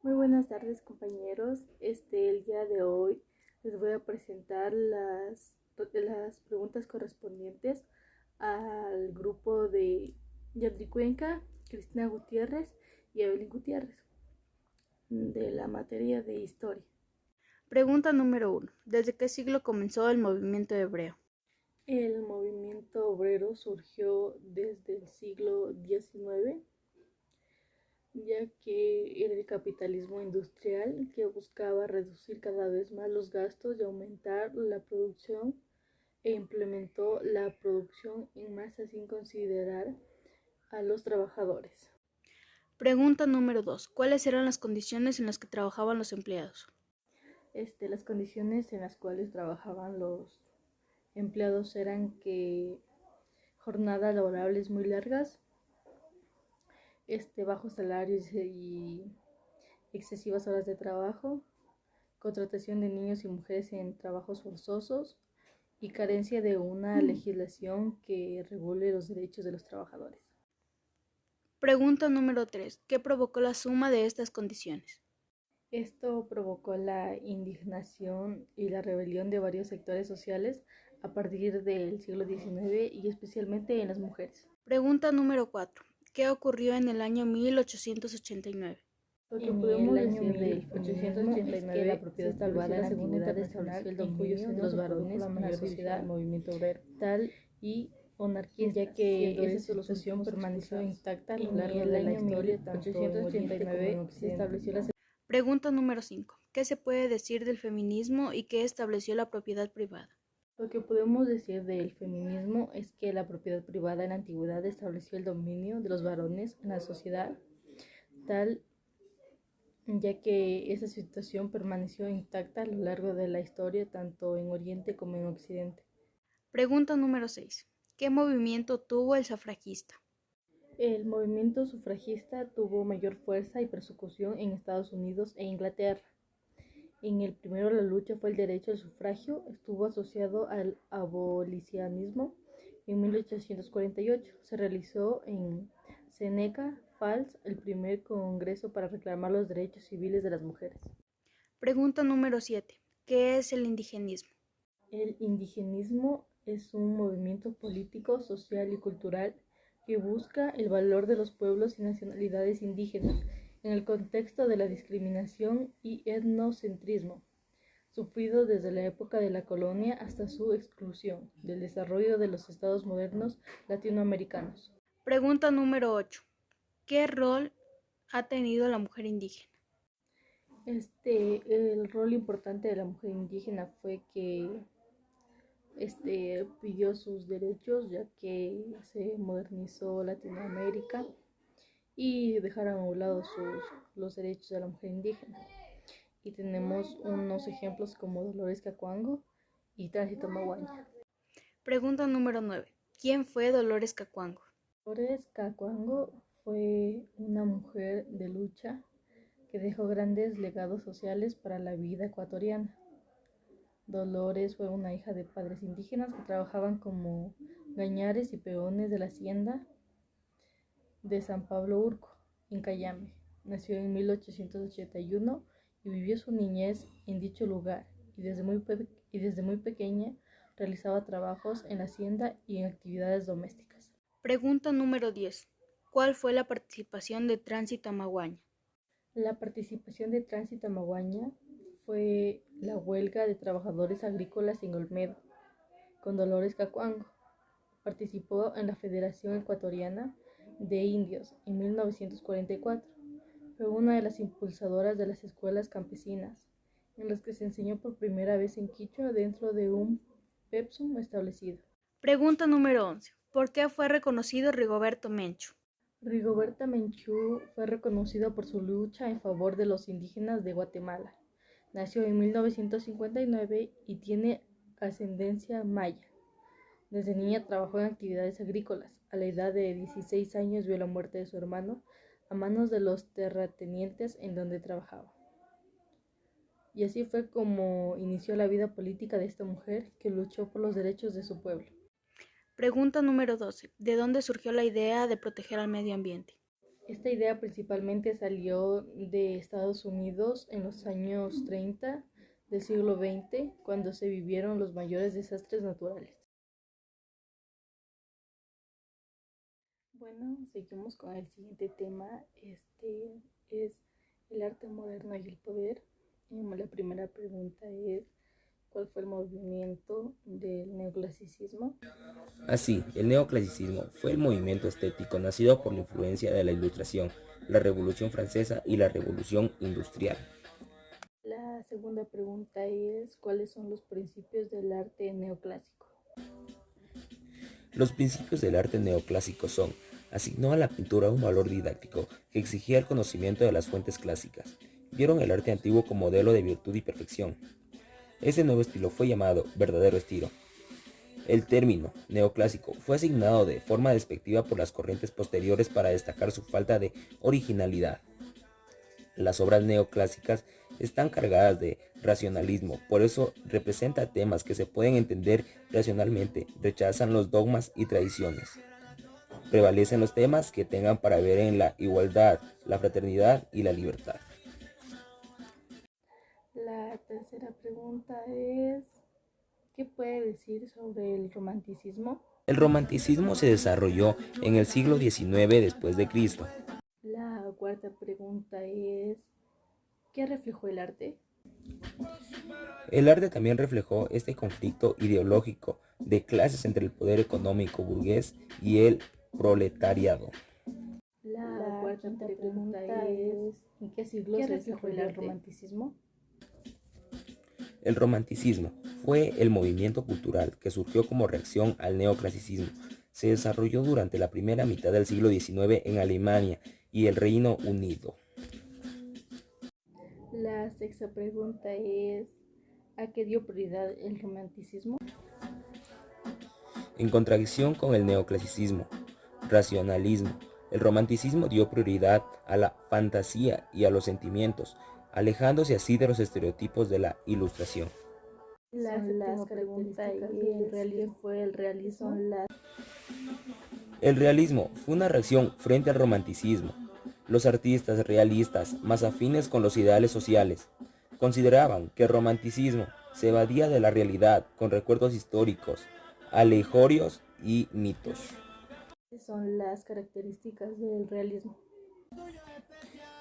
Muy buenas tardes, compañeros. El día de hoy les voy a presentar las preguntas correspondientes al grupo de Yandri Cuenca, Cristina Gutiérrez y Evelyn Gutiérrez de la materia de historia. Pregunta número 1. ¿Desde qué siglo comenzó el movimiento hebreo? El movimiento obrero surgió desde el siglo XIX, ya que era el capitalismo industrial que buscaba reducir cada vez más los gastos y aumentar la producción, e implementó la producción en masa sin considerar a los trabajadores. Pregunta número 2. ¿Cuáles eran las condiciones en las que trabajaban los empleados? Las condiciones en las cuales trabajaban los empleados eran que jornadas laborables muy largas, bajos salarios y excesivas horas de trabajo, contratación de niños y mujeres en trabajos forzosos y carencia de una legislación que regule los derechos de los trabajadores. Pregunta número 3. ¿Qué provocó la suma de estas condiciones? Esto provocó la indignación y la rebelión de varios sectores sociales a partir del siglo XIX y especialmente en las mujeres. Pregunta número 4. ¿Qué ocurrió en el año 1889? Lo que podemos decir del 1889 es que la propiedad privada en la Segunda Internacional estableció el dominio de los varones en la sociedad, movimiento obrero, tal y monarquista, ya que esa solución permaneció intacta a lo largo de la historia. En 1889 se estableció la Pregunta número 5. ¿Qué se puede decir del feminismo y qué estableció la propiedad privada? Lo que podemos decir del feminismo es que la propiedad privada en la antigüedad estableció el dominio de los varones en la sociedad, tal ya que esa situación permaneció intacta a lo largo de la historia, tanto en Oriente como en Occidente. Pregunta número 6. ¿Qué movimiento tuvo el sufragista? El movimiento sufragista tuvo mayor fuerza y persecución en Estados Unidos e Inglaterra. En el primero la lucha fue el derecho al sufragio, estuvo asociado al abolicionismo. En 1848 se realizó en Seneca Falls el primer congreso para reclamar los derechos civiles de las mujeres. Pregunta número 7. ¿Qué es el indigenismo? El indigenismo es un movimiento político, social y cultural que busca el valor de los pueblos y nacionalidades indígenas en el contexto de la discriminación y etnocentrismo, sufrido desde la época de la colonia hasta su exclusión del desarrollo de los estados modernos latinoamericanos. Pregunta número 8. ¿Qué rol ha tenido la mujer indígena? El rol importante de la mujer indígena fue que pidió sus derechos, ya que se modernizó Latinoamérica y dejaron a un lado los derechos de la mujer indígena. Y tenemos unos ejemplos como Dolores Cacuango y Tránsito Maguaña. Pregunta número 9. ¿Quién fue Dolores Cacuango? Dolores Cacuango fue una mujer de lucha que dejó grandes legados sociales para la vida ecuatoriana. Dolores fue una hija de padres indígenas que trabajaban como gañares y peones de la hacienda de San Pablo Urco, en Cayambe. Nació en 1881 y vivió su niñez en dicho lugar, y desde muy pequeña realizaba trabajos en la hacienda y en actividades domésticas. Pregunta número 10. ¿Cuál fue la participación de Tránsito Maguaña? La participación de Tránsito Maguaña fue la huelga de trabajadores agrícolas en Olmedo, con Dolores Cacuango. Participó en la Federación Ecuatoriana de Indios en 1944. Fue una de las impulsadoras de las escuelas campesinas, en las que se enseñó por primera vez en quichua dentro de un PEPSUM establecido. Pregunta número 11. ¿Por qué fue reconocido Rigoberto Menchú? Rigoberta Menchú fue reconocido por su lucha en favor de los indígenas de Guatemala. Nació en 1959 y tiene ascendencia maya. Desde niña trabajó en actividades agrícolas. A la edad de 16 años vio la muerte de su hermano a manos de los terratenientes en donde trabajaba. Y así fue como inició la vida política de esta mujer que luchó por los derechos de su pueblo. Pregunta número 12. ¿De dónde surgió la idea de proteger al medio ambiente? Esta idea principalmente salió de Estados Unidos en los años 30 del siglo XX, cuando se vivieron los mayores desastres naturales. Bueno, seguimos con el siguiente tema. Este es el arte moderno y el poder. La primera pregunta es, ¿cuál fue el movimiento del neoclasicismo? Así, el neoclasicismo fue el movimiento estético nacido por la influencia de la Ilustración, la Revolución Francesa y la Revolución Industrial. La segunda pregunta es, ¿cuáles son los principios del arte neoclásico? Los principios del arte neoclásico son: asignó a la pintura un valor didáctico que exigía el conocimiento de las fuentes clásicas. Vieron el arte antiguo como modelo de virtud y perfección. Ese nuevo estilo fue llamado verdadero estilo. El término neoclásico fue asignado de forma despectiva por las corrientes posteriores para destacar su falta de originalidad. Las obras neoclásicas están cargadas de racionalismo, por eso representa temas que se pueden entender racionalmente, rechazan los dogmas y tradiciones. Prevalecen los temas que tengan para ver en la igualdad, la fraternidad y la libertad. La tercera pregunta es, ¿qué puede decir sobre el romanticismo? El romanticismo se desarrolló en el siglo XIX después de Cristo. La cuarta pregunta es, ¿qué reflejó el arte? El arte también reflejó este conflicto ideológico de clases entre el poder económico burgués y el proletariado. La cuarta pregunta es, ¿en qué siglo se desarrolló el romanticismo? El romanticismo fue el movimiento cultural que surgió como reacción al neoclasicismo. Se desarrolló durante la primera mitad del siglo XIX en Alemania y el Reino Unido. La sexta pregunta es, ¿a qué dio prioridad el romanticismo? En contradicción con el neoclasicismo, racionalismo, el romanticismo dio prioridad a la fantasía y a los sentimientos, alejándose así de los estereotipos de la Ilustración. La séptima pregunta es, ¿qué fue el realismo? El realismo fue una reacción frente al romanticismo. Los artistas realistas, más afines con los ideales sociales, consideraban que el romanticismo se evadía de la realidad con recuerdos históricos, alegorios y mitos. ¿Cuáles son las características del realismo?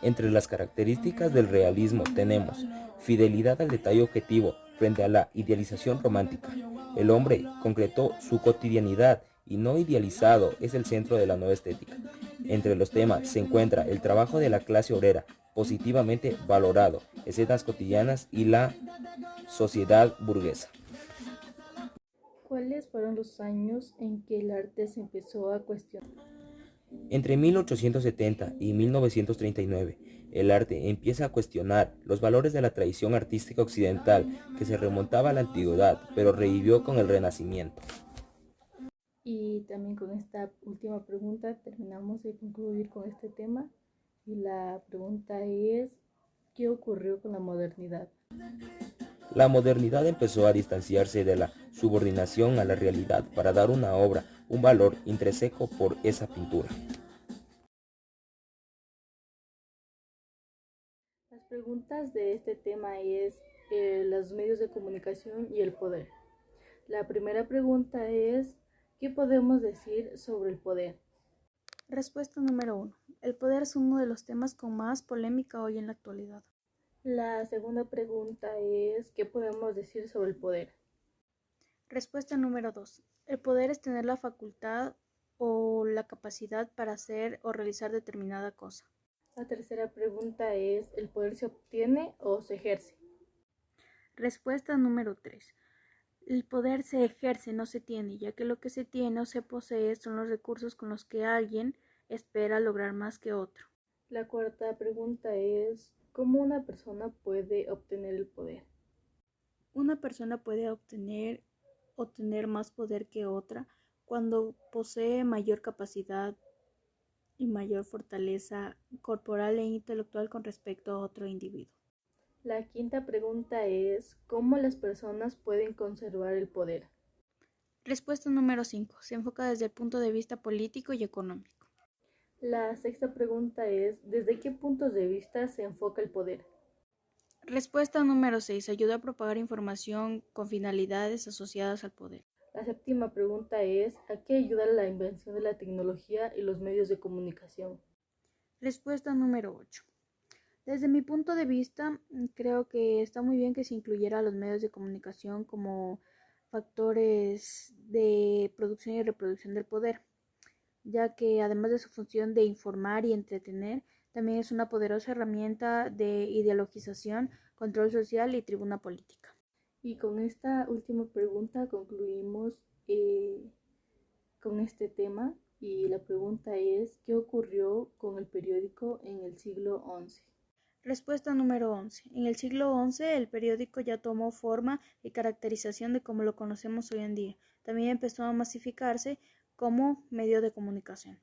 Entre las características del realismo tenemos fidelidad al detalle objetivo frente a la idealización romántica. El hombre concretó su cotidianidad y no idealizado es el centro de la nueva estética. Entre los temas se encuentra el trabajo de la clase obrera, positivamente valorado, escenas cotidianas y la sociedad burguesa. ¿Cuáles fueron los años en que el arte se empezó a cuestionar? Entre 1870 y 1939, el arte empieza a cuestionar los valores de la tradición artística occidental que se remontaba a la antigüedad, pero revivió con el Renacimiento. Y también con esta última pregunta terminamos de concluir con este tema. Y la pregunta es, ¿qué ocurrió con la modernidad? La modernidad empezó a distanciarse de la subordinación a la realidad para dar a una obra un valor intrínseco por esa pintura. Las preguntas de este tema es los medios de comunicación y el poder. La primera pregunta es, ¿qué podemos decir sobre el poder? Respuesta número 1. El poder es uno de los temas con más polémica hoy en la actualidad. La segunda pregunta es, ¿qué podemos decir sobre el poder? Respuesta número 2. El poder es tener la facultad o la capacidad para hacer o realizar determinada cosa. La tercera pregunta es, ¿el poder se obtiene o se ejerce? Respuesta número 3. El poder se ejerce, no se tiene, ya que lo que se tiene o se posee son los recursos con los que alguien espera lograr más que otro. La cuarta pregunta es, ¿cómo una persona puede obtener el poder? Una persona puede obtener o tener más poder que otra cuando posee mayor capacidad y mayor fortaleza corporal e intelectual con respecto a otro individuo. La quinta pregunta es, ¿cómo las personas pueden conservar el poder? Respuesta número 5. Se enfoca desde el punto de vista político y económico. La sexta pregunta es, ¿desde qué puntos de vista se enfoca el poder? Respuesta número 6. Ayuda a propagar información con finalidades asociadas al poder. La séptima pregunta es, ¿a qué ayuda la invención de la tecnología y los medios de comunicación? Respuesta número 8. Desde mi punto de vista, creo que está muy bien que se incluyera a los medios de comunicación como factores de producción y reproducción del poder, ya que además de su función de informar y entretener, también es una poderosa herramienta de ideologización, control social y tribuna política. Y con esta última pregunta concluimos con este tema y la pregunta es, ¿qué ocurrió con el periódico en el siglo XI? Respuesta número 11. En el siglo XI el periódico ya tomó forma y caracterización de como lo conocemos hoy en día. También empezó a masificarse como medio de comunicación.